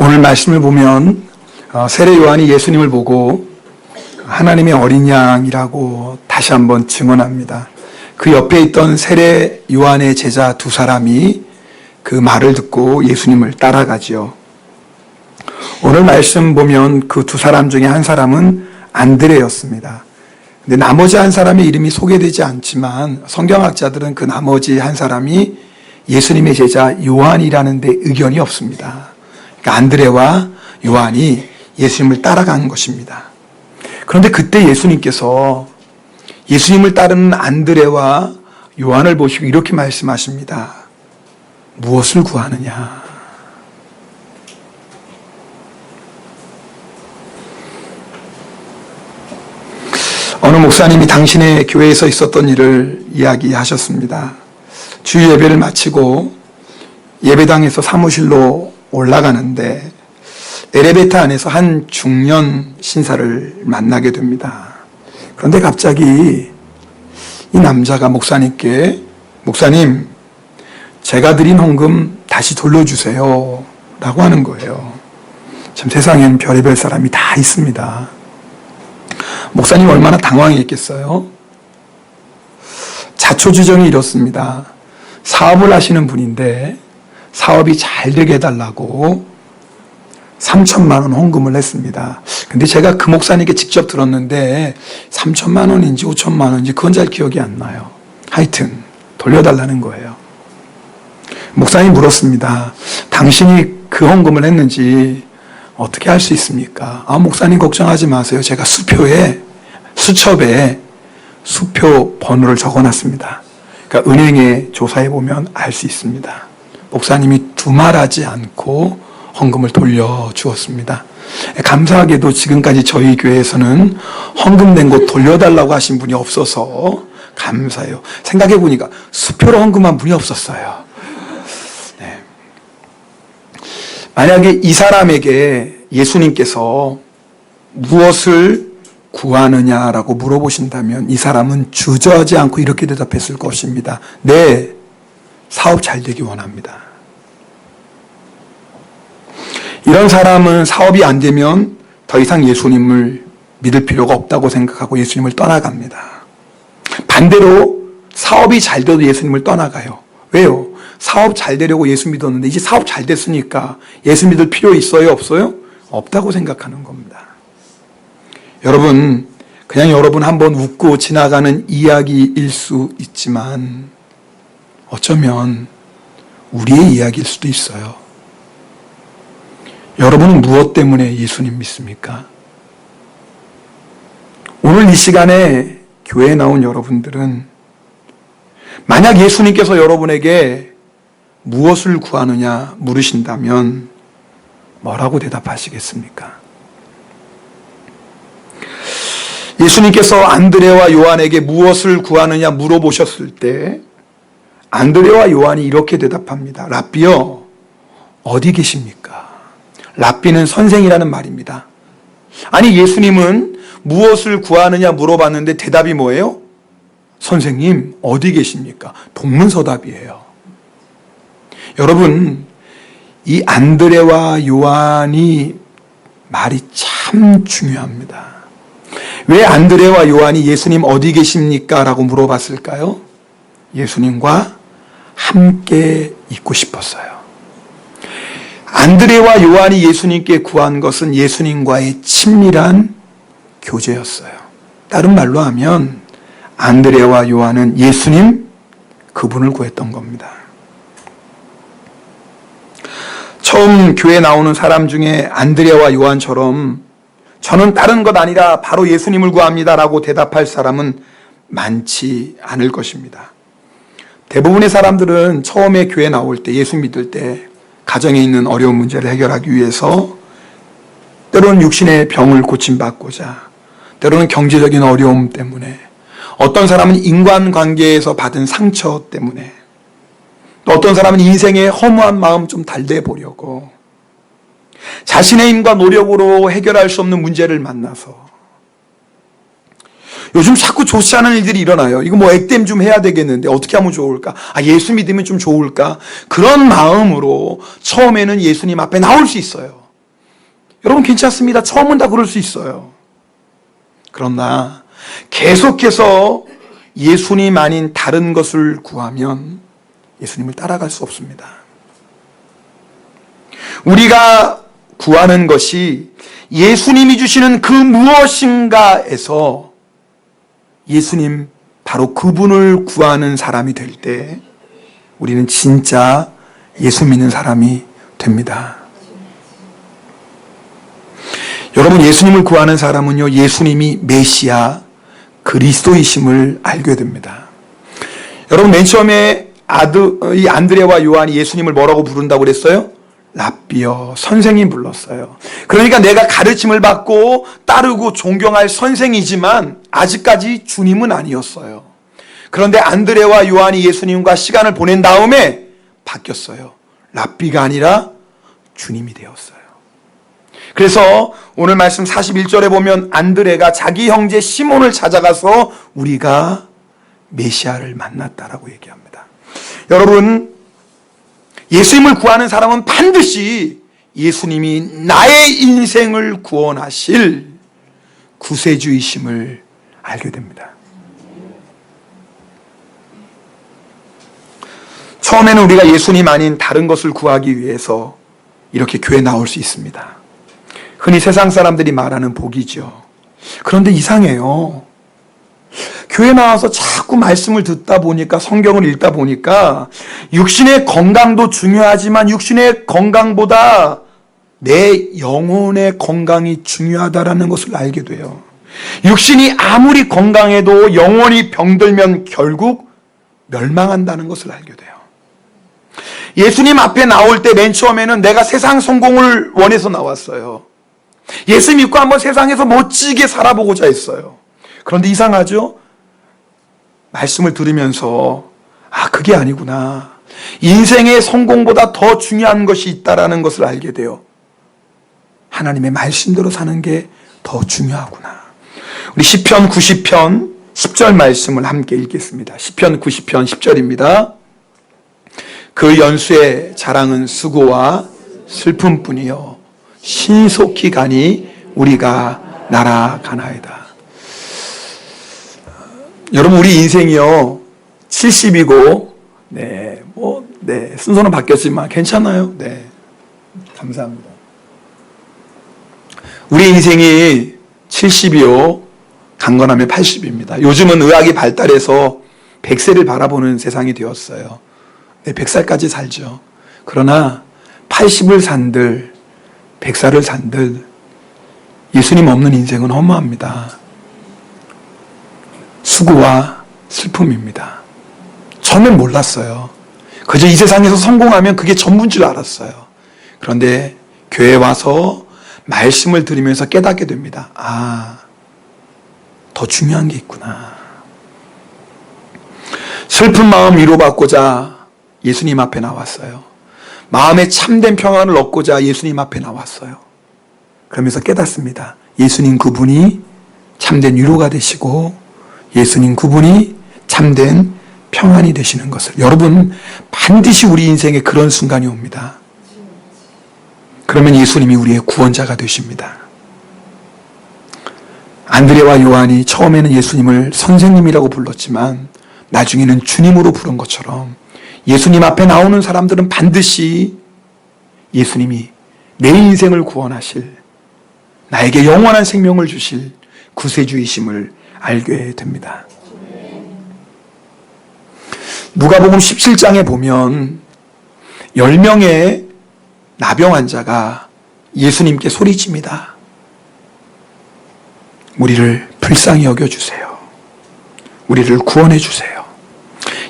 오늘 말씀을 보면 세례 요한이 예수님을 보고 하나님의 어린 양이라고 다시 한번 증언합니다. 그 옆에 있던 세례 요한의 제자 두 사람이 그 말을 듣고 예수님을 따라가지요. 오늘 말씀 보면 그 두 사람 중에 한 사람은 안드레였습니다. 근데 나머지 한 사람의 이름이 소개되지 않지만 성경학자들은 그 나머지 한 사람이 예수님의 제자 요한이라는 데 의견이 없습니다. 그러니까 안드레와 요한이 예수님을 따라간 것입니다. 그런데 그때 예수님께서 예수님을 따르는 안드레와 요한을 보시고 이렇게 말씀하십니다. 무엇을 구하느냐? 어느 목사님이 당신의 교회에서 있었던 일을 이야기하셨습니다. 주일 예배를 마치고 예배당에서 사무실로 올라가는데 엘리베이터 안에서 한 중년 신사를 만나게 됩니다. 그런데 갑자기 이 남자가 목사님께 목사님, 제가 드린 헌금 다시 돌려주세요 라고 하는 거예요. 참 세상엔 별의별 사람이 다 있습니다. 목사님 얼마나 당황했겠어요? 자초지종이 이렇습니다. 사업을 하시는 분인데 사업이 잘 되게 해달라고 3천만 원 헌금을 했습니다. 근데 제가 그 목사님께 직접 들었는데 3천만 원인지 5천만 원인지 그건 잘 기억이 안 나요. 하여튼 돌려달라는 거예요. 목사님이 물었습니다. 당신이 그 헌금을 했는지 어떻게 할 수 있습니까? 목사님 걱정하지 마세요. 제가 수첩에 수표 번호를 적어놨습니다. 그러니까 은행에 조사해보면 알 수 있습니다. 목사님이 두말하지 않고 헌금을 돌려주었습니다. 감사하게도 지금까지 저희 교회에서는 헌금 낸 곳 돌려달라고 하신 분이 없어서 감사해요. 생각해보니까 수표로 헌금한 분이 없었어요. 네. 만약에 이 사람에게 예수님께서 무엇을 구하느냐라고 물어보신다면 이 사람은 주저하지 않고 이렇게 대답했을 것입니다. 네, 사업 잘 되기 원합니다. 이런 사람은 사업이 안 되면 더 이상 예수님을 믿을 필요가 없다고 생각하고 예수님을 떠나갑니다. 반대로 사업이 잘 돼도 예수님을 떠나가요. 왜요? 사업 잘 되려고 예수 믿었는데 이제 사업 잘 됐으니까 예수 믿을 필요 있어요? 없어요? 없다고 생각하는 겁니다. 여러분, 그냥 여러분 한번 웃고 지나가는 이야기일 수 있지만 어쩌면 우리의 이야기일 수도 있어요. 여러분은 무엇 때문에 예수님 믿습니까? 오늘 이 시간에 교회에 나온 여러분들은 만약 예수님께서 여러분에게 무엇을 구하느냐 물으신다면 뭐라고 대답하시겠습니까? 예수님께서 안드레와 요한에게 무엇을 구하느냐 물어보셨을 때 안드레와 요한이 이렇게 대답합니다. 랍비요, 어디 계십니까? 랍비는 선생이라는 말입니다. 아니, 예수님은 무엇을 구하느냐 물어봤는데 대답이 뭐예요? 선생님, 어디 계십니까? 동문서답이에요. 여러분, 이 안드레와 요한이 말이 참 중요합니다. 왜 안드레와 요한이 예수님 어디 계십니까? 라고 물어봤을까요? 예수님과 함께 있고 싶었어요. 안드레와 요한이 예수님께 구한 것은 예수님과의 친밀한 교제였어요. 다른 말로 하면 안드레와 요한은 예수님 그분을 구했던 겁니다. 처음 교회에 나오는 사람 중에 안드레와 요한처럼 저는 다른 것 아니라 바로 예수님을 구합니다 라고 대답할 사람은 많지 않을 것입니다. 대부분의 사람들은 처음에 교회 나올 때 예수 믿을 때 가정에 있는 어려운 문제를 해결하기 위해서 때로는 육신의 병을 고침받고자 때로는 경제적인 어려움 때문에 어떤 사람은 인간관계에서 받은 상처 때문에 또 어떤 사람은 인생의 허무한 마음 좀 달래보려고 자신의 힘과 노력으로 해결할 수 없는 문제를 만나서 요즘 자꾸 좋지 않은 일들이 일어나요. 이거 뭐 액땜 좀 해야 되겠는데 어떻게 하면 좋을까? 예수 믿으면 좀 좋을까? 그런 마음으로 처음에는 예수님 앞에 나올 수 있어요. 여러분 괜찮습니다. 처음은 다 그럴 수 있어요. 그러나 계속해서 예수님 아닌 다른 것을 구하면 예수님을 따라갈 수 없습니다. 우리가 구하는 것이 예수님이 주시는 그 무엇인가에서 예수님 바로 그분을 구하는 사람이 될 때 우리는 진짜 예수 믿는 사람이 됩니다. 여러분, 예수님을 구하는 사람은요, 예수님이 메시아 그리스도이심을 알게 됩니다. 여러분, 맨 처음에 이 안드레와 요한이 예수님을 뭐라고 부른다고 그랬어요? 랍비여, 선생님 불렀어요. 그러니까 내가 가르침을 받고 따르고 존경할 선생이지만 아직까지 주님은 아니었어요. 그런데 안드레와 요한이 예수님과 시간을 보낸 다음에 바뀌었어요. 랍비가 아니라 주님이 되었어요. 그래서 오늘 말씀 41절에 보면 안드레가 자기 형제 시몬을 찾아가서 우리가 메시아를 만났다라고 얘기합니다. 여러분, 예수님을 구하는 사람은 반드시 예수님이 나의 인생을 구원하실 구세주이심을 알게 됩니다. 처음에는 우리가 예수님 아닌 다른 것을 구하기 위해서 이렇게 교회에 나올 수 있습니다. 흔히 세상 사람들이 말하는 복이죠. 그런데 이상해요. 교회 나와서 자꾸 말씀을 듣다 보니까, 성경을 읽다 보니까 육신의 건강도 중요하지만 육신의 건강보다 내 영혼의 건강이 중요하다라는 것을 알게 돼요. 육신이 아무리 건강해도 영혼이 병들면 결국 멸망한다는 것을 알게 돼요. 예수님 앞에 나올 때 맨 처음에는 내가 세상 성공을 원해서 나왔어요. 예수 믿고 한번 세상에서 멋지게 살아보고자 했어요. 그런데 이상하죠? 말씀을 들으면서 그게 아니구나. 인생의 성공보다 더 중요한 것이 있다라는 것을 알게 돼요. 하나님의 말씀대로 사는 게 더 중요하구나. 우리 시편 90편 10절 말씀을 함께 읽겠습니다. 시편 90편 10절입니다. 그 연수의 자랑은 수고와 슬픔뿐이요 신속히 가니 우리가 날아가나이다. 여러분, 우리 인생이요 70이고 순서는 바뀌었지만 괜찮아요. 네, 감사합니다. 우리 인생이 70이요 강건하면 80입니다. 요즘은 의학이 발달해서 100세를 바라보는 세상이 되었어요. 네, 100살까지 살죠. 그러나 80을 산들 100살을 산들 예수님 없는 인생은 허무합니다. 수고와 슬픔입니다. 처음엔 몰랐어요. 그저 이 세상에서 성공하면 그게 전부인 줄 알았어요. 그런데 교회에 와서 말씀을 들으면서 깨닫게 됩니다. 더 중요한 게 있구나. 슬픈 마음 위로받고자 예수님 앞에 나왔어요. 마음에 참된 평안을 얻고자 예수님 앞에 나왔어요. 그러면서 깨닫습니다. 예수님 그분이 참된 위로가 되시고 예수님 그분이 참된 평안이 되시는 것을. 여러분, 반드시 우리 인생에 그런 순간이 옵니다. 그러면 예수님이 우리의 구원자가 되십니다. 안드레와 요한이 처음에는 예수님을 선생님이라고 불렀지만 나중에는 주님으로 부른 것처럼 예수님 앞에 나오는 사람들은 반드시 예수님이 내 인생을 구원하실, 나에게 영원한 생명을 주실 구세주이심을 알게 됩니다. 누가복음 17장에 보면 10명의 나병 환자가 예수님께 소리칩니다. 우리를 불쌍히 여겨주세요. 우리를 구원해 주세요.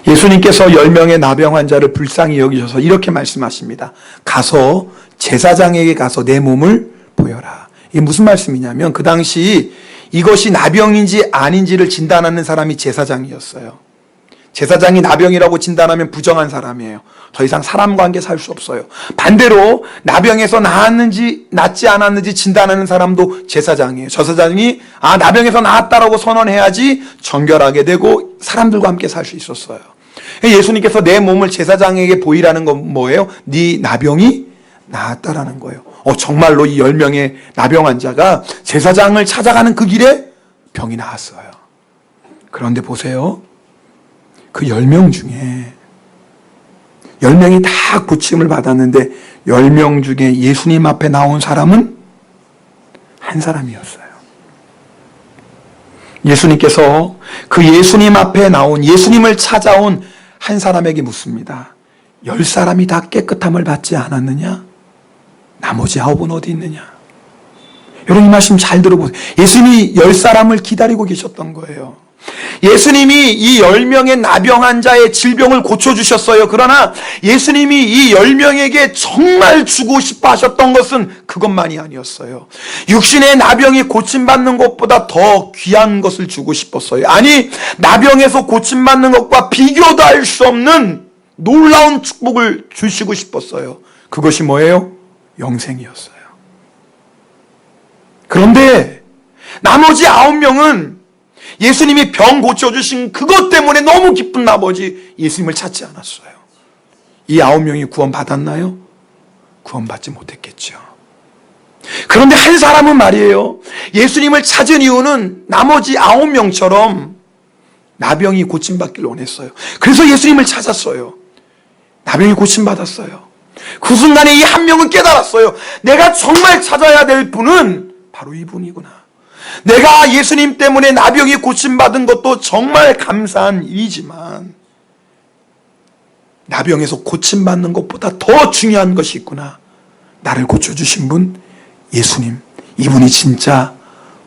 예수님께서 10명의 나병 환자를 불쌍히 여기셔서 이렇게 말씀하십니다. 가서 제사장에게 가서 내 몸을 보여라. 이게 무슨 말씀이냐면 그 당시 이것이 나병인지 아닌지를 진단하는 사람이 제사장이었어요. 제사장이 나병이라고 진단하면 부정한 사람이에요. 더 이상 사람과 함께 살 수 없어요. 반대로 나병에서 나았는지 낫지 않았는지 진단하는 사람도 제사장이에요. 제사장이 나병에서 나았다라고 선언해야지 정결하게 되고 사람들과 함께 살 수 있었어요. 예수님께서 내 몸을 제사장에게 보이라는 건 뭐예요? 네 나병이 나았다라는 거예요. 정말로 이 10명의 나병 환자가 제사장을 찾아가는 그 길에 병이 나았어요. 그런데 보세요. 그 10명 중에 10명이 다 고침을 받았는데 10명 중에 예수님 앞에 나온 사람은 한 사람이었어요. 예수님께서 그 예수님 앞에 나온, 예수님을 찾아온 한 사람에게 묻습니다. 10사람이 다 깨끗함을 받지 않았느냐? 나머지 9은 어디 있느냐? 여러분, 이 말씀 잘 들어보세요. 예수님이 10사람을 기다리고 계셨던 거예요. 예수님이 이 10명의 나병 환자의 질병을 고쳐주셨어요. 그러나 예수님이 이 10명에게 정말 주고 싶어 하셨던 것은 그것만이 아니었어요. 육신의 나병이 고침받는 것보다 더 귀한 것을 주고 싶었어요. 아니, 나병에서 고침받는 것과 비교도 할 수 없는 놀라운 축복을 주시고 싶었어요. 그것이 뭐예요? 영생이었어요. 그런데 나머지 9명은 예수님이 병 고쳐주신 그것 때문에 너무 기쁜 나머지 예수님을 찾지 않았어요. 이 9명이 구원받았나요? 구원받지 못했겠죠. 그런데 한 사람은 말이에요, 예수님을 찾은 이유는 나머지 9명처럼 나병이 고침받기를 원했어요. 그래서 예수님을 찾았어요. 나병이 고침받았어요. 그 순간에 이 한 명은 깨달았어요. 내가 정말 찾아야 될 분은 바로 이분이구나. 내가 예수님 때문에 나병이 고침받은 것도 정말 감사한 일이지만 나병에서 고침받는 것보다 더 중요한 것이 있구나. 나를 고쳐주신 분 예수님, 이분이 진짜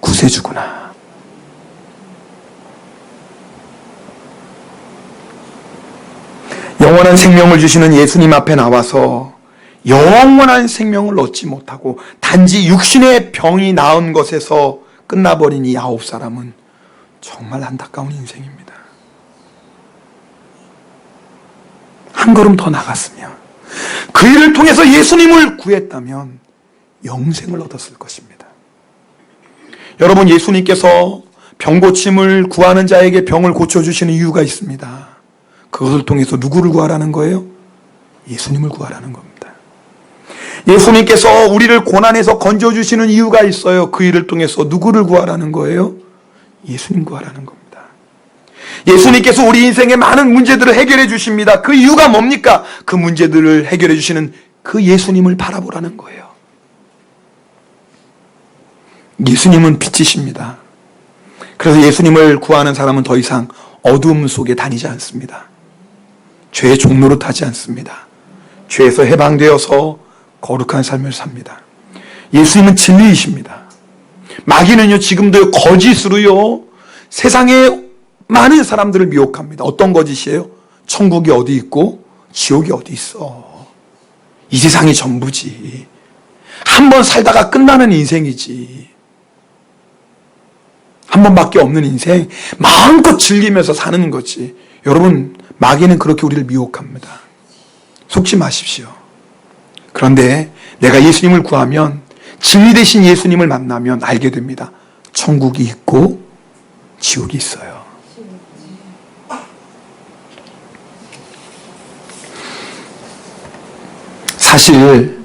구세주구나. 영원한 생명을 주시는 예수님 앞에 나와서 영원한 생명을 얻지 못하고 단지 육신의 병이 나은 것에서 끝나버린 이 9사람은 정말 안타까운 인생입니다. 한 걸음 더 나갔으면, 그 일을 통해서 예수님을 구했다면 영생을 얻었을 것입니다. 여러분, 예수님께서 병고침을 구하는 자에게 병을 고쳐주시는 이유가 있습니다. 그것을 통해서 누구를 구하라는 거예요? 예수님을 구하라는 겁니다. 예수님께서 우리를 고난에서 건져주시는 이유가 있어요. 그 일을 통해서 누구를 구하라는 거예요? 예수님 구하라는 겁니다. 예수님께서 우리 인생의 많은 문제들을 해결해 주십니다. 그 이유가 뭡니까? 그 문제들을 해결해 주시는 그 예수님을 바라보라는 거예요. 예수님은 빛이십니다. 그래서 예수님을 구하는 사람은 더 이상 어둠 속에 다니지 않습니다. 죄의 종로로 타지 않습니다. 죄에서 해방되어서 거룩한 삶을 삽니다. 예수님은 진리이십니다. 마귀는요, 지금도 거짓으로요, 세상에 많은 사람들을 미혹합니다. 어떤 거짓이에요? 천국이 어디 있고 지옥이 어디 있어. 이 세상이 전부지. 한 번 살다가 끝나는 인생이지. 한 번밖에 없는 인생, 마음껏 즐기면서 사는 거지. 여러분, 마귀는 그렇게 우리를 미혹합니다. 속지 마십시오. 그런데 내가 예수님을 구하면, 진리 되신 예수님을 만나면 알게 됩니다. 천국이 있고 지옥이 있어요. 사실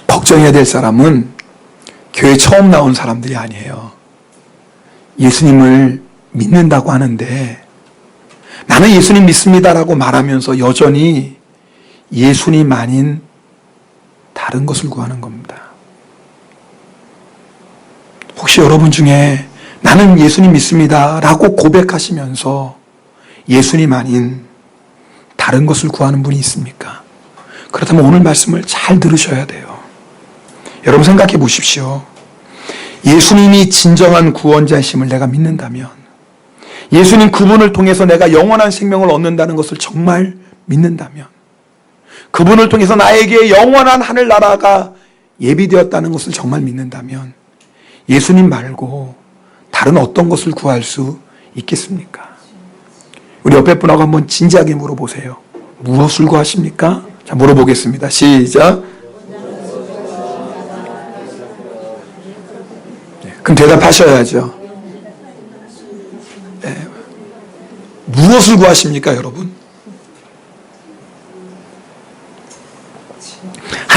걱정해야 될 사람은 교회 처음 나온 사람들이 아니에요. 예수님을 믿는다고 하는데 나는 예수님 믿습니다라고 말하면서 여전히 예수님 아닌 다른 것을 구하는 겁니다. 혹시 여러분 중에 나는 예수님 믿습니다라고 고백하시면서 예수님 아닌 다른 것을 구하는 분이 있습니까? 그렇다면 오늘 말씀을 잘 들으셔야 돼요. 여러분 생각해 보십시오. 예수님이 진정한 구원자이심을 내가 믿는다면, 예수님 그분을 통해서 내가 영원한 생명을 얻는다는 것을 정말 믿는다면, 그분을 통해서 나에게 영원한 하늘나라가 예비되었다는 것을 정말 믿는다면 예수님 말고 다른 어떤 것을 구할 수 있겠습니까? 우리 옆에 분하고 한번 진지하게 물어보세요. 무엇을 구하십니까? 자, 물어보겠습니다. 시작. 그럼 대답하셔야죠. 네. 무엇을 구하십니까, 여러분?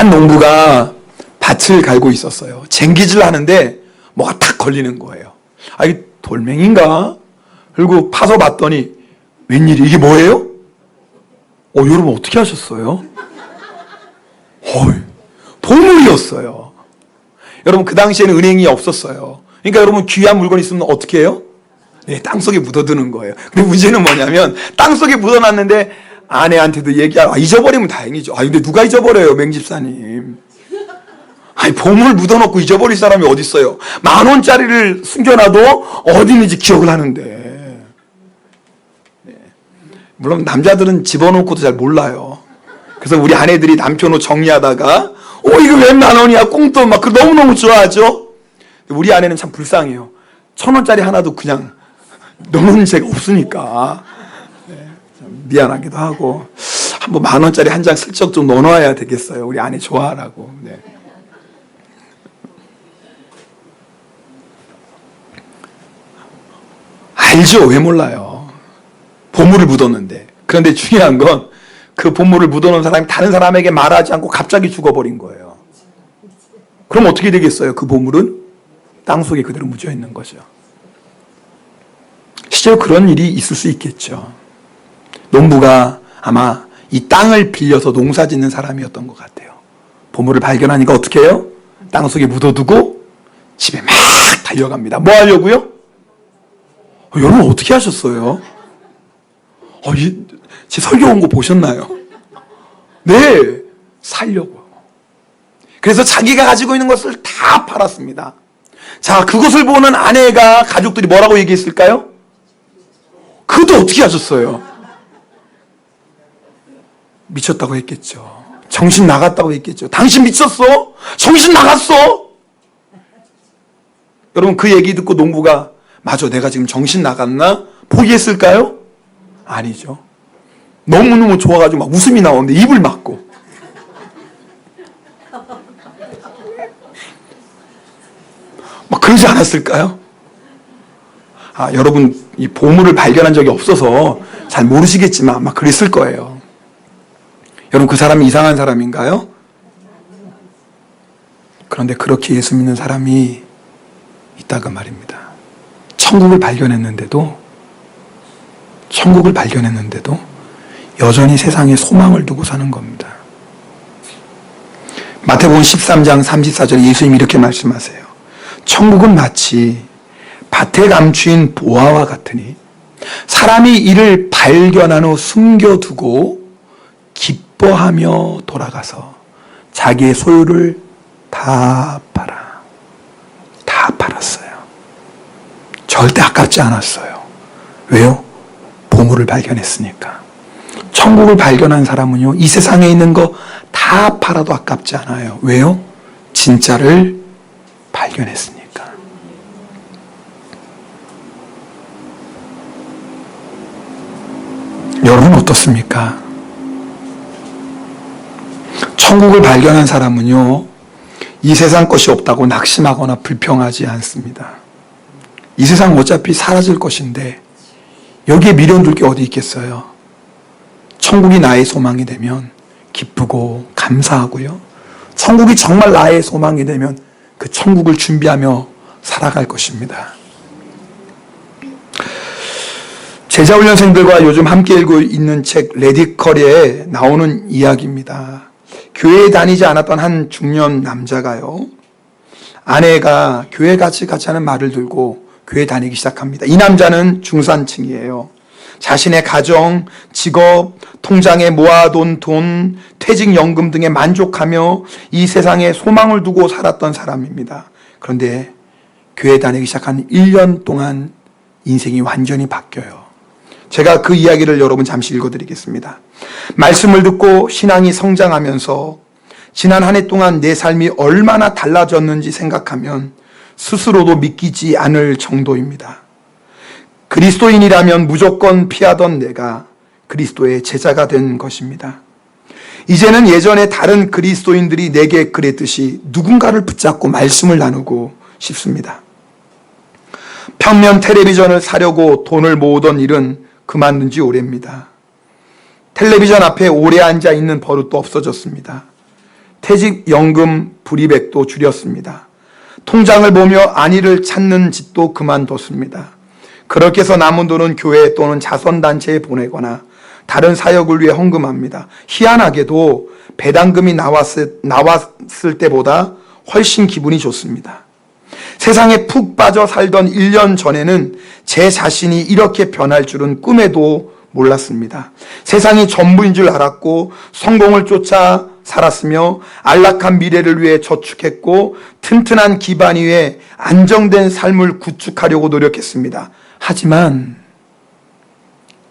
한 농부가 밭을 갈고 있었어요. 쟁기질 하는데 뭐가 탁 걸리는 거예요. 아, 이게 돌멩인가? 그리고 파서 봤더니 웬일이 이게 뭐예요? 여러분 어떻게 하셨어요? 보물이었어요. 여러분 그 당시에는 은행이 없었어요. 그러니까 여러분 귀한 물건 있으면 어떻게 해요? 네, 땅속에 묻어두는 거예요. 근데 문제는 뭐냐면 땅속에 묻어놨는데 아내한테도 얘기하고 잊어버리면 다행이죠. 근데 누가 잊어버려요, 맹집사님. 보물 묻어놓고 잊어버릴 사람이 어디 있어요? 10,000원짜리를 숨겨놔도 어디 있는지 기억을 하는데. 네. 물론 남자들은 집어넣고도 잘 몰라요. 그래서 우리 아내들이 남편 옷 정리하다가 이거 왜 10,000원이야? 꽁돈 막 너무너무 좋아하죠? 우리 아내는 참 불쌍해요. 1,000원짜리 하나도 그냥 넣는 데가 없으니까. 네, 미안하기도 하고 한번 10,000원짜리 한 장 슬쩍 좀 넣어놔야 되겠어요. 우리 아내 좋아하라고. 네. 알죠? 왜 몰라요? 보물을 묻었는데. 그런데 중요한 건 그 보물을 묻어놓은 사람이 다른 사람에게 말하지 않고 갑자기 죽어버린 거예요. 그럼 어떻게 되겠어요? 그 보물은 땅속에 그대로 묻어 있는 거죠. 실제로 그런 일이 있을 수 있겠죠. 농부가 아마 이 땅을 빌려서 농사 짓는 사람이었던 것 같아요. 보물을 발견하니까 어떻게 해요? 땅속에 묻어두고 집에 막 달려갑니다. 뭐 하려고요? 여러분 어떻게 하셨어요? 제 설교 온 거 보셨나요? 네, 살려고요. 그래서 자기가 가지고 있는 것을 다 팔았습니다. 자, 그것을 보는 아내가 가족들이 뭐라고 얘기했을까요? 그것도 어떻게 하셨어요? 미쳤다고 했겠죠. 정신 나갔다고 했겠죠. 당신 미쳤어? 정신 나갔어? 여러분 그 얘기 듣고 농부가 맞아, 내가 지금 정신 나갔나? 포기했을까요? 아니죠. 너무너무 좋아가지고 막 웃음이 나오는데 입을 막고. 막 그러지 않았을까요? 여러분 이 보물을 발견한 적이 없어서 잘 모르시겠지만 아마 그랬을 거예요. 여러분 그 사람이 이상한 사람인가요? 그런데 그렇게 예수 믿는 사람이 있다고 말입니다. 천국을 발견했는데도 여전히 세상에 소망을 두고 사는 겁니다. 마태복음 13장 34절에 예수님이 이렇게 말씀하세요. 천국은 마치 밭에 감추인 보화와 같으니 사람이 이를 발견한 후 숨겨두고 기뻐하며 돌아가서 자기의 소유를 다 팔았어요. 절대 아깝지 않았어요. 왜요? 보물을 발견했으니까. 천국을 발견한 사람은요, 이 세상에 있는 거 다 팔아도 아깝지 않아요. 왜요? 진짜를 발견했으니까. 여러분 어떻습니까? 천국을 발견한 사람은요, 이 세상 것이 없다고 낙심하거나 불평하지 않습니다. 이 세상 어차피 사라질 것인데 여기에 미련 둘 게 어디 있겠어요? 천국이 나의 소망이 되면 기쁘고 감사하고요. 천국이 정말 나의 소망이 되면 그 천국을 준비하며 살아갈 것입니다. 제자훈련생들과 요즘 함께 읽고 있는 책 레디컬에 나오는 이야기입니다. 교회에 다니지 않았던 한 중년 남자가요, 아내가 교회 같이 하는 말을 들고 교회 다니기 시작합니다. 이 남자는 중산층이에요. 자신의 가정, 직업, 통장에 모아둔 돈, 퇴직연금 등에 만족하며 이 세상에 소망을 두고 살았던 사람입니다. 그런데 교회 다니기 시작한 1년 동안 인생이 완전히 바뀌어요. 제가 그 이야기를 여러분 잠시 읽어드리겠습니다. 말씀을 듣고 신앙이 성장하면서 지난 한 해 동안 내 삶이 얼마나 달라졌는지 생각하면 스스로도 믿기지 않을 정도입니다. 그리스도인이라면 무조건 피하던 내가 그리스도의 제자가 된 것입니다. 이제는 예전에 다른 그리스도인들이 내게 그랬듯이 누군가를 붙잡고 말씀을 나누고 싶습니다. 평면 텔레비전을 사려고 돈을 모으던 일은 그만둔 지 오래입니다. 텔레비전 앞에 오래 앉아 있는 버릇도 없어졌습니다. 퇴직연금 불이백도 줄였습니다. 통장을 보며 안위를 찾는 짓도 그만뒀습니다. 그렇게 해서 남은 돈은 교회 또는 자선단체에 보내거나 다른 사역을 위해 헌금합니다. 희한하게도 배당금이 나왔을 때보다 훨씬 기분이 좋습니다. 세상에 푹 빠져 살던 1년 전에는 제 자신이 이렇게 변할 줄은 꿈에도 몰랐습니다. 세상이 전부인 줄 알았고 성공을 쫓아 살았으며 안락한 미래를 위해 저축했고 튼튼한 기반 위에 안정된 삶을 구축하려고 노력했습니다. 하지만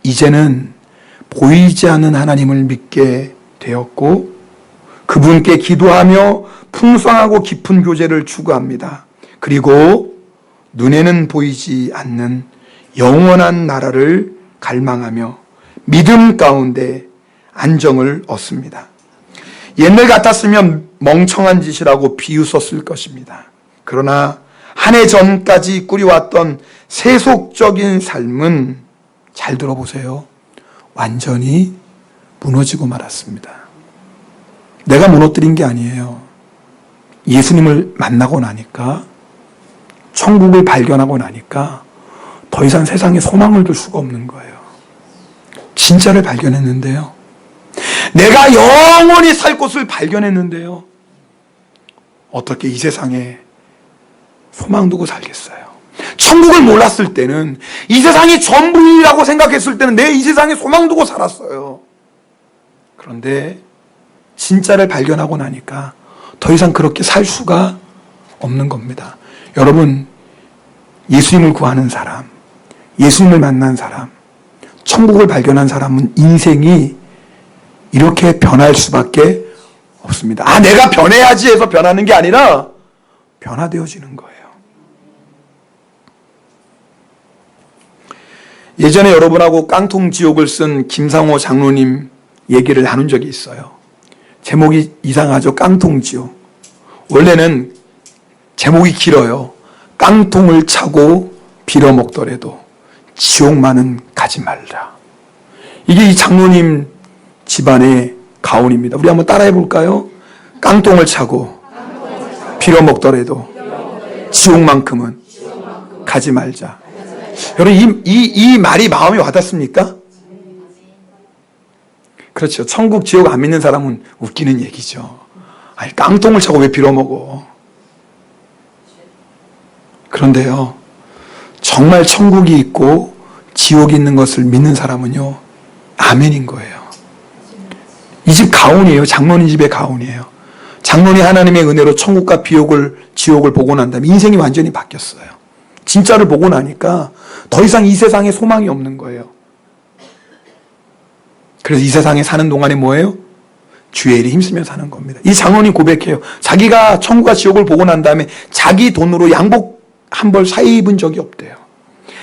이제는 보이지 않는 하나님을 믿게 되었고 그분께 기도하며 풍성하고 깊은 교제를 추구합니다. 그리고 눈에는 보이지 않는 영원한 나라를 갈망하며 믿음 가운데 안정을 얻습니다. 옛날 같았으면 멍청한 짓이라고 비웃었을 것입니다. 그러나 한 해 전까지 꾸려왔던 세속적인 삶은 잘 들어보세요. 완전히 무너지고 말았습니다. 내가 무너뜨린 게 아니에요. 예수님을 만나고 나니까, 천국을 발견하고 나니까 더 이상 세상에 소망을 둘 수가 없는 거예요. 진짜를 발견했는데요. 내가 영원히 살 곳을 발견했는데요. 어떻게 이 세상에 소망 두고 살겠어요? 천국을 몰랐을 때는, 이 세상이 전부이라고 생각했을 때는 내 이 세상에 소망 두고 살았어요. 그런데 진짜를 발견하고 나니까 더 이상 그렇게 살 수가 없는 겁니다. 여러분, 예수님을 구하는 사람, 예수님을 만난 사람, 천국을 발견한 사람은 인생이 이렇게 변할 수밖에 없습니다. 아, 내가 변해야지 해서 변하는 게 아니라 변화되어지는 거예요. 예전에 여러분하고 깡통지옥을 쓴 김상호 장로님 얘기를 나눈 적이 있어요. 제목이 이상하죠? 깡통지옥. 원래는 제목이 길어요. 깡통을 차고 빌어먹더라도 지옥만은 가지 말라. 이게 이 장로님 집안의 가훈입니다. 우리 한번 따라해 볼까요? 깡통을 차고 빌어먹더라도 지옥만큼은 가지 말자. 여러분, 이 말이 마음에 와닿습니까? 그렇죠. 천국, 지옥 안 믿는 사람은 웃기는 얘기죠. 아니, 깡통을 차고 왜 빌어먹어? 그런데요, 정말 천국이 있고 지옥이 있는 것을 믿는 사람은요, 아멘인 거예요. 이 집 가훈이에요. 장로님 집의 가훈이에요. 장로님 하나님의 은혜로 천국과 지옥을 보고 난 다음에 인생이 완전히 바뀌었어요. 진짜를 보고 나니까 더 이상 이 세상에 소망이 없는 거예요. 그래서 이 세상에 사는 동안에 뭐예요? 주의 일에 힘쓰며 사는 겁니다. 이 장로님 고백해요. 자기가 천국과 지옥을 보고 난 다음에 자기 돈으로 양복 한 벌 사 입은 적이 없대요.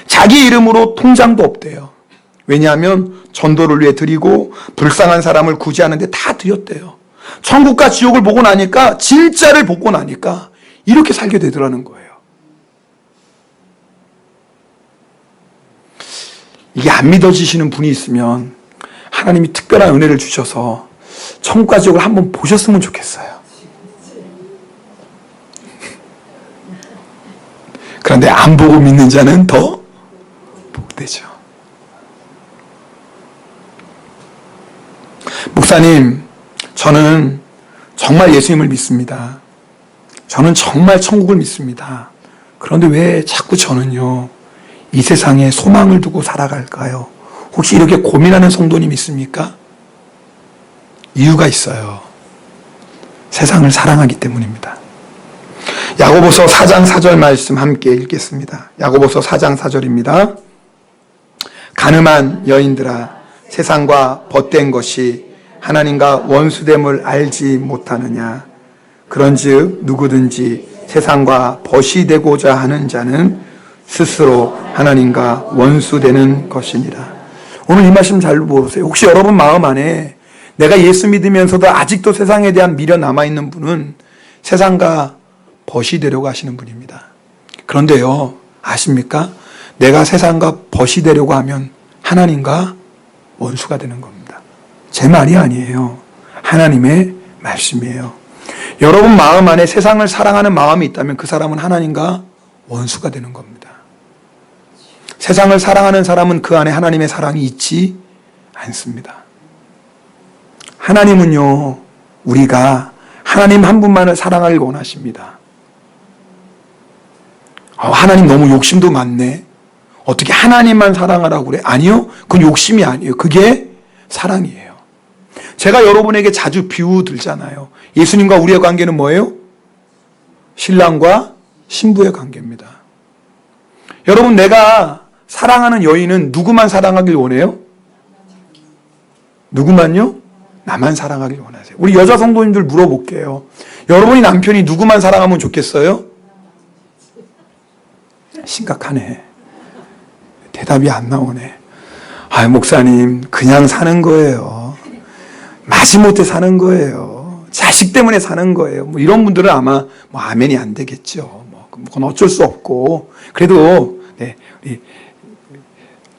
자기 이름으로 통장도 없대요. 왜냐하면 전도를 위해 드리고 불쌍한 사람을 구제하는데 다 드렸대요. 천국과 지옥을 보고 나니까, 진짜를 보고 나니까 이렇게 살게 되더라는 거예요. 이게 안 믿어지시는 분이 있으면 하나님이 특별한 은혜를 주셔서 천국과 지옥을 한번 보셨으면 좋겠어요. 그런데 안 보고 믿는 자는 더 복되죠. 목사님, 저는 정말 예수님을 믿습니다. 저는 정말 천국을 믿습니다. 그런데 왜 자꾸 저는요, 이 세상에 소망을 두고 살아갈까요? 혹시 이렇게 고민하는 성도님 있습니까? 이유가 있어요. 세상을 사랑하기 때문입니다. 야고보서 4장 4절 말씀 함께 읽겠습니다. 야고보서 4장 4절입니다. 가늠한 여인들아, 세상과 벗된 것이 하나님과 원수됨을 알지 못하느냐? 그런즉 누구든지 세상과 벗이 되고자 하는 자는 스스로 하나님과 원수되는 것이니라. 오늘 이 말씀 잘 보세요. 혹시 여러분 마음 안에 내가 예수 믿으면서도 아직도 세상에 대한 미련 남아있는 분은 세상과 벗이 되려고 하시는 분입니다. 그런데요, 아십니까? 내가 세상과 벗이 되려고 하면 하나님과 원수가 되는 겁니다. 제 말이 아니에요. 하나님의 말씀이에요. 여러분 마음 안에 세상을 사랑하는 마음이 있다면 그 사람은 하나님과 원수가 되는 겁니다. 세상을 사랑하는 사람은 그 안에 하나님의 사랑이 있지 않습니다. 하나님은요, 우리가 하나님 한 분만을 사랑하길 원하십니다. 하나님 너무 욕심도 많네. 어떻게 하나님만 사랑하라고 그래? 아니요, 그건 욕심이 아니에요. 그게 사랑이에요. 제가 여러분에게 자주 비유 들잖아요. 예수님과 우리의 관계는 뭐예요? 신랑과 신부의 관계입니다. 여러분, 내가 사랑하는 여인은 누구만 사랑하길 원해요? 누구만요? 나만 사랑하길 원하세요. 우리 여자 성도님들 물어볼게요. 여러분이 남편이 누구만 사랑하면 좋겠어요? 심각하네. 대답이 안 나오네. 목사님, 그냥 사는 거예요. 마지못해 사는 거예요. 자식 때문에 사는 거예요. 뭐 이런 분들은 아마 아멘이 안 되겠죠. 그건 어쩔 수 없고. 그래도 네,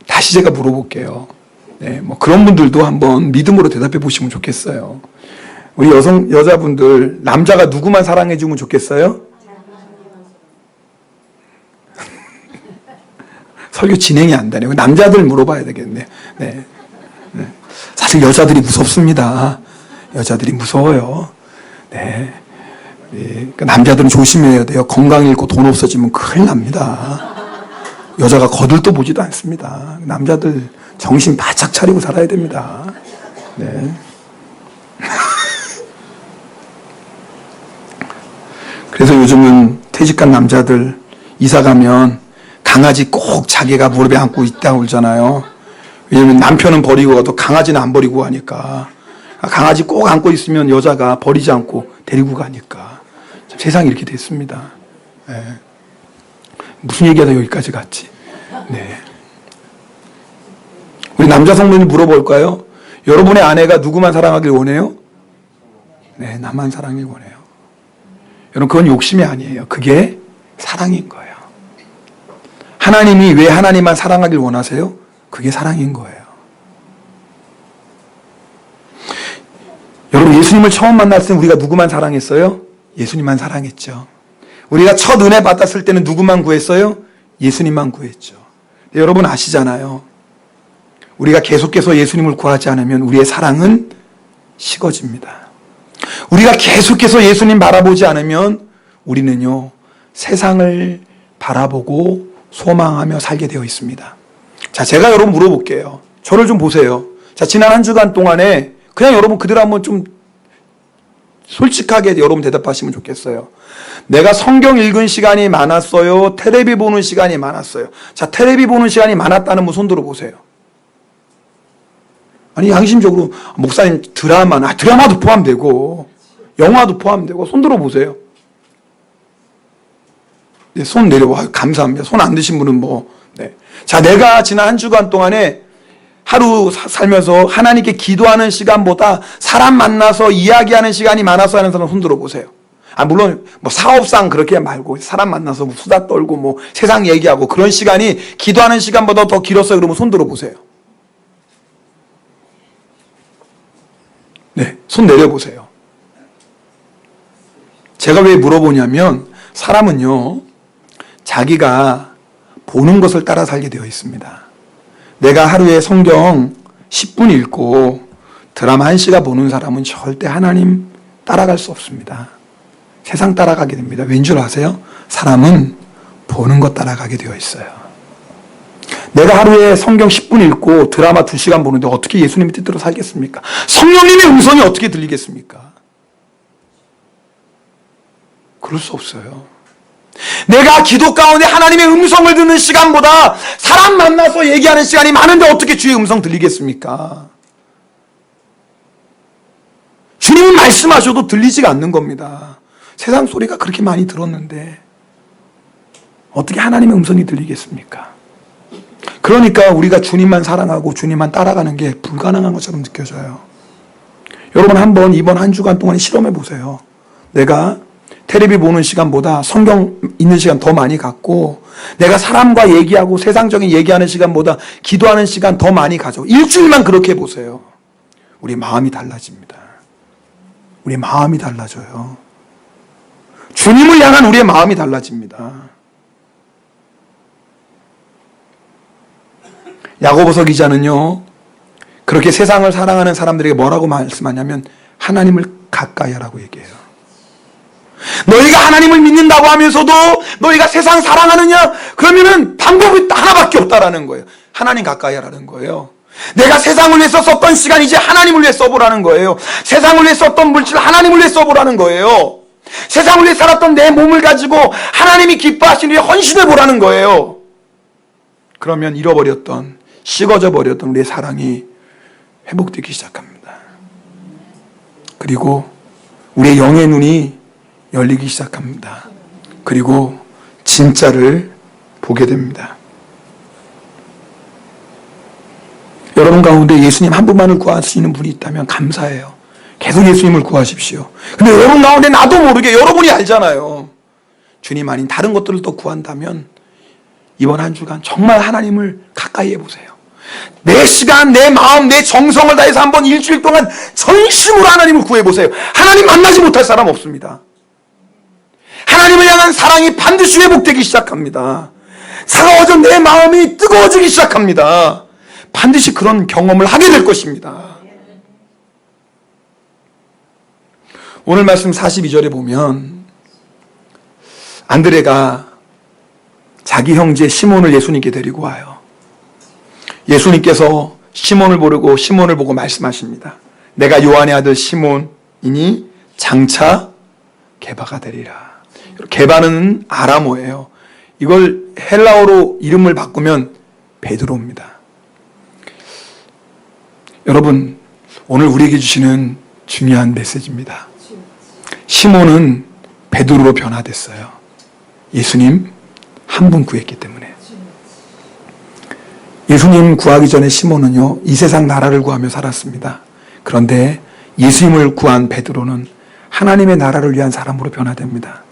다시 제가 물어볼게요. 네, 그런 분들도 한번 믿음으로 대답해 보시면 좋겠어요. 우리 여자분들, 남자가 누구만 사랑해 주면 좋겠어요? 설교 진행이 안 되네요. 남자들 물어봐야 되겠네. 네. 사실 여자들이 무섭습니다. 여자들이 무서워요. 네. 남자들은 조심해야 돼요. 건강 잃고 돈 없어지면 큰일 납니다. 여자가 거들떠 보지도 않습니다. 남자들 정신 바짝 차리고 살아야 됩니다. 네. 그래서 요즘은 퇴직한 남자들 이사 가면 강아지 꼭 자기가 무릎에 안고 있다고 그러잖아요. 왜냐면 남편은 버리고 가도 강아지는 안 버리고 가니까. 강아지 꼭 안고 있으면 여자가 버리지 않고 데리고 가니까. 참 세상이 이렇게 됐습니다. 네. 무슨 얘기하다 여기까지 갔지? 네. 우리 남자 성도님 물어볼까요? 여러분의 아내가 누구만 사랑하길 원해요? 네, 나만 사랑하길 원해요. 여러분, 그건 욕심이 아니에요. 그게 사랑인 거예요. 하나님이 왜 하나님만 사랑하길 원하세요? 그게 사랑인 거예요. 여러분, 예수님을 처음 만났을 때 우리가 누구만 사랑했어요? 예수님만 사랑했죠. 우리가 첫 은혜 받았을 때는 누구만 구했어요? 예수님만 구했죠. 여러분 아시잖아요. 우리가 계속해서 예수님을 구하지 않으면 우리의 사랑은 식어집니다. 우리가 계속해서 예수님 바라보지 않으면 우리는요, 세상을 바라보고 소망하며 살게 되어 있습니다. 자, 제가 여러분 물어볼게요. 저를 좀 보세요. 자, 지난 한 주간 동안에 그냥 여러분 그대로 한번 좀 솔직하게 여러분 대답하시면 좋겠어요. 내가 성경 읽은 시간이 많았어요? 텔레비 보는 시간이 많았어요? 자, 텔레비 보는 시간이 많았다는 분 손 들어보세요. 아니, 양심적으로 목사님 드라마도 포함되고 영화도 포함되고 손 들어보세요. 네, 손 내려와. 감사합니다. 손 안 드신 분은 네. 자, 내가 지난 한 주간 동안에 하루 살면서 하나님께 기도하는 시간보다 사람 만나서 이야기하는 시간이 많아서 하는 사람 손 들어보세요. 물론 사업상 그렇게 말고 사람 만나서 수다 떨고 세상 얘기하고 그런 시간이 기도하는 시간보다 더 길었어요. 그러면 손 들어보세요. 네, 손 내려보세요. 제가 왜 물어보냐면 사람은요, 자기가 보는 것을 따라 살게 되어 있습니다. 내가 하루에 성경 10분 읽고 드라마 1시간 보는 사람은 절대 하나님 따라갈 수 없습니다. 세상 따라가게 됩니다. 왠 줄 아세요? 사람은 보는 것 따라가게 되어 있어요. 내가 하루에 성경 10분 읽고 드라마 2시간 보는데 어떻게 예수님의 뜻대로 살겠습니까? 성령님의 음성이 어떻게 들리겠습니까? 그럴 수 없어요. 내가 기도 가운데 하나님의 음성을 듣는 시간보다 사람 만나서 얘기하는 시간이 많은데 어떻게 주의 음성 들리겠습니까? 주님은 말씀하셔도 들리지가 않는 겁니다. 세상 소리가 그렇게 많이 들었는데 어떻게 하나님의 음성이 들리겠습니까? 그러니까 우리가 주님만 사랑하고 주님만 따라가는 게 불가능한 것처럼 느껴져요. 여러분 한번 이번 한 주간 동안 실험해 보세요. 내가 텔레비 보는 시간보다 성경 읽는 시간 더 많이 갖고 내가 사람과 얘기하고 세상적인 얘기하는 시간보다 기도하는 시간 더 많이 가져. 일주일만 그렇게 해보세요. 우리 마음이 달라집니다. 우리의 마음이 달라져요. 주님을 향한 우리의 마음이 달라집니다. 야고보서 기자는요, 그렇게 세상을 사랑하는 사람들에게 뭐라고 말씀하냐면 하나님을 가까이 하라고 얘기해요. 너희가 하나님을 믿는다고 하면서도 너희가 세상 사랑하느냐? 그러면은 방법이 하나밖에 없다라는 거예요. 하나님 가까이 하라는 거예요. 내가 세상을 위해서 썼던 시간 이제 하나님을 위해 써보라는 거예요. 세상을 위해 썼던 물질 하나님을 위해 써보라는 거예요. 세상을 위해 살았던 내 몸을 가지고 하나님이 기뻐하시는 일에 헌신해 보라는 거예요. 그러면 잃어버렸던, 식어져 버렸던 우리의 사랑이 회복되기 시작합니다. 그리고 우리의 영의 눈이 열리기 시작합니다. 그리고 진짜를 보게 됩니다. 여러분 가운데 예수님 한 분만을 구할 수 있는 분이 있다면 감사해요. 계속 예수님을 구하십시오. 근데 여러분 가운데 나도 모르게 여러분이 알잖아요. 주님 아닌 다른 것들을 또 구한다면 이번 한 주간 정말 하나님을 가까이 해보세요. 내 시간, 내 마음, 내 정성을 다해서 한번 일주일 동안 전심으로 하나님을 구해보세요. 하나님 만나지 못할 사람 없습니다. 하나님을 향한 사랑이 반드시 회복되기 시작합니다. 차가워진 내 마음이 뜨거워지기 시작합니다. 반드시 그런 경험을 하게 될 것입니다. 오늘 말씀 42절에 보면 안드레가 자기 형제 시몬을 예수님께 데리고 와요. 예수님께서 시몬을 보고 말씀하십니다. 내가 요한의 아들 시몬이니 장차 게바가 되리라. 게바는 아람어예요. 이걸 헬라어로 이름을 바꾸면 베드로입니다. 여러분, 오늘 우리에게 주시는 중요한 메시지입니다. 시몬은 베드로로 변화됐어요. 예수님 한 분 구했기 때문에. 예수님 구하기 전에 시몬은요, 이 세상 나라를 구하며 살았습니다. 그런데 예수님을 구한 베드로는 하나님의 나라를 위한 사람으로 변화됩니다.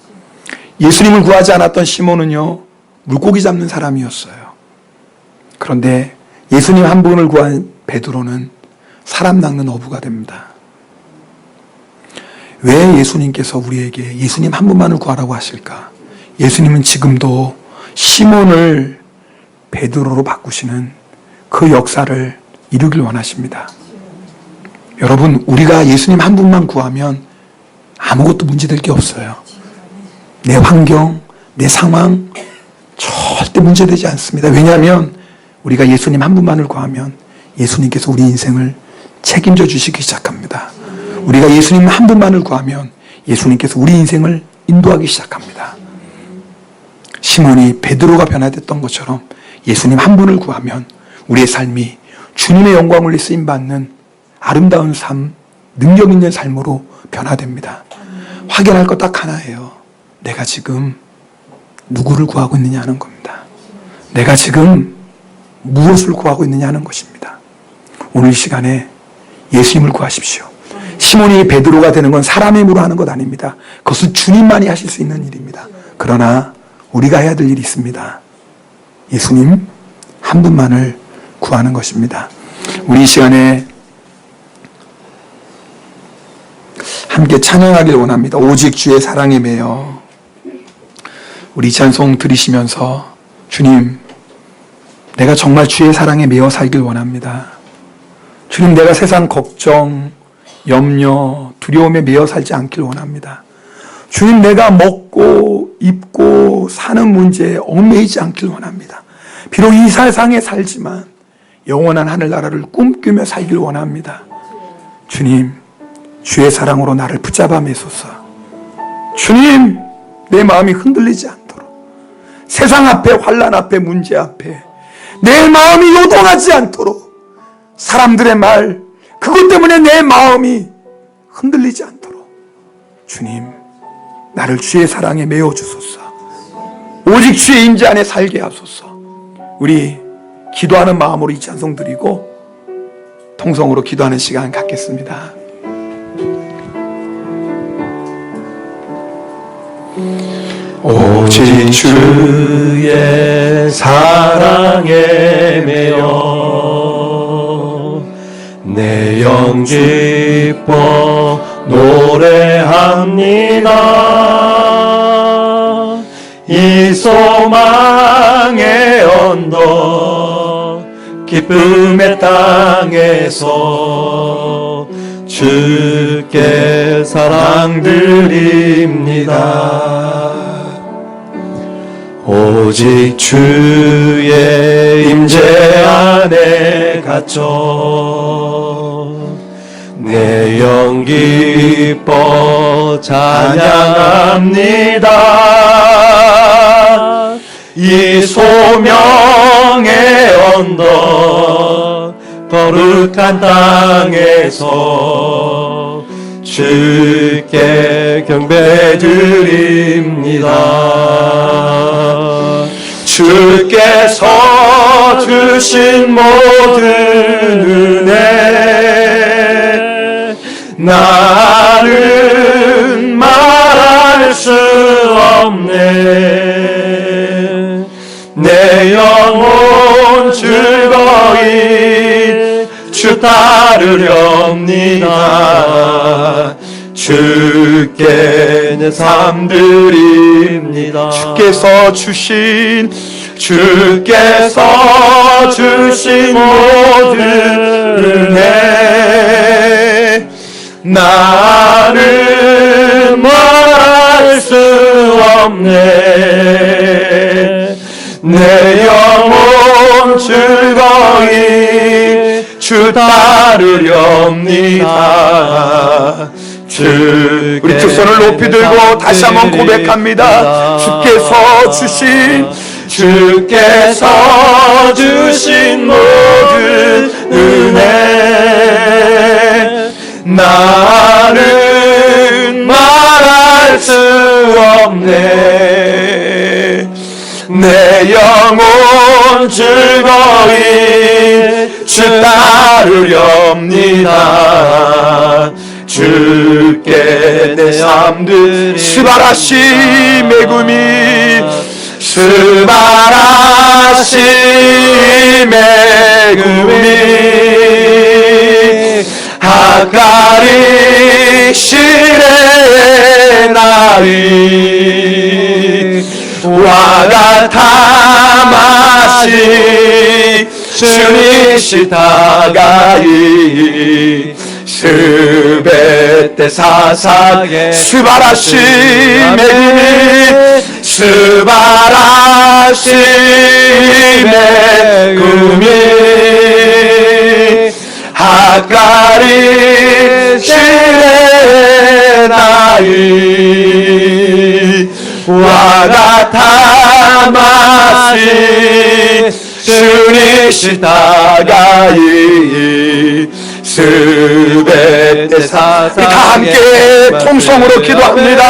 예수님을 구하지 않았던 시몬은요, 물고기 잡는 사람이었어요. 그런데 예수님 한 분을 구한 베드로는 사람 낚는 어부가 됩니다. 왜 예수님께서 우리에게 예수님 한 분만을 구하라고 하실까? 예수님은 지금도 시몬을 베드로로 바꾸시는 그 역사를 이루길 원하십니다. 여러분, 우리가 예수님 한 분만 구하면 아무것도 문제될 게 없어요. 내 환경, 내 상황 절대 문제되지 않습니다. 왜냐하면 우리가 예수님 한 분만을 구하면 예수님께서 우리 인생을 책임져 주시기 시작합니다. 우리가 예수님 한 분만을 구하면 예수님께서 우리 인생을 인도하기 시작합니다. 시몬이 베드로가 변화됐던 것처럼 예수님 한 분을 구하면 우리의 삶이 주님의 영광을 위해 쓰임받는 아름다운 삶, 능력 있는 삶으로 변화됩니다. 확인할 것 딱 하나예요. 내가 지금 누구를 구하고 있느냐 하는 겁니다. 내가 지금 무엇을 구하고 있느냐 하는 것입니다. 오늘 이 시간에 예수님을 구하십시오. 시몬이 베드로가 되는 건 사람의 힘으로 하는 것 아닙니다. 그것은 주님만이 하실 수 있는 일입니다. 그러나 우리가 해야 될 일이 있습니다. 예수님 한 분만을 구하는 것입니다. 우리 이 시간에 함께 찬양하길 원합니다. 오직 주의 사랑에 매여. 우리 찬송 들으시면서 주님, 내가 정말 주의 사랑에 매여 살길 원합니다. 주님, 내가 세상 걱정, 염려, 두려움에 매여 살지 않길 원합니다. 주님, 내가 먹고 입고 사는 문제에 얽매이지 않길 원합니다. 비록 이 세상에 살지만 영원한 하늘나라를 꿈꾸며 살길 원합니다. 주님, 주의 사랑으로 나를 붙잡아 매소서. 주님, 내 마음이 흔들리지 않도록, 세상 앞에, 환난 앞에, 문제 앞에 내 마음이 요동하지 않도록, 사람들의 말 그것 때문에 내 마음이 흔들리지 않도록 주님, 나를 주의 사랑에 메워 주소서. 오직 주의 임재 안에 살게 하소서. 우리 기도하는 마음으로 이 찬송 드리고 통성으로 기도하는 시간 갖겠습니다. 오직 주의 사랑에 매여 내 영 기뻐 노래합니다. 이 소망의 언덕 기쁨의 땅에서 주께 사랑 드립니다. 오직 주의 임재 안에 갇혀 내 영 기뻐 찬양합니다. 이 소명의 언덕 거룩한 땅에서 주께 경배드립니다. 주께서 주신 모든 은혜 나는 말할 수 없네. 내 영혼 즐거이 주 따르렵니다. 주께 내 삶 드립니다. 주께서 주신 모든 은혜 나는 말할 수 없네. 내 영혼 즐거이 주 따르렵니다. 우리 두 손을 높이 들고 다시 한번 고백합니다. 주께서 주신 모든 은혜 나는 말할 수 없네. 내 영혼 즐거이 주 따르렵니다. 주께 내 삶들 스바라시 메구미 하가리 시레나리 와가타마시 주니시다가이 스베테 사사게 스바라시 메구미 스바라시 메구미 하가리 시레나이 와가타마시 주니시다가이 스베테 사사 다 함께 통성으로 기도합니다.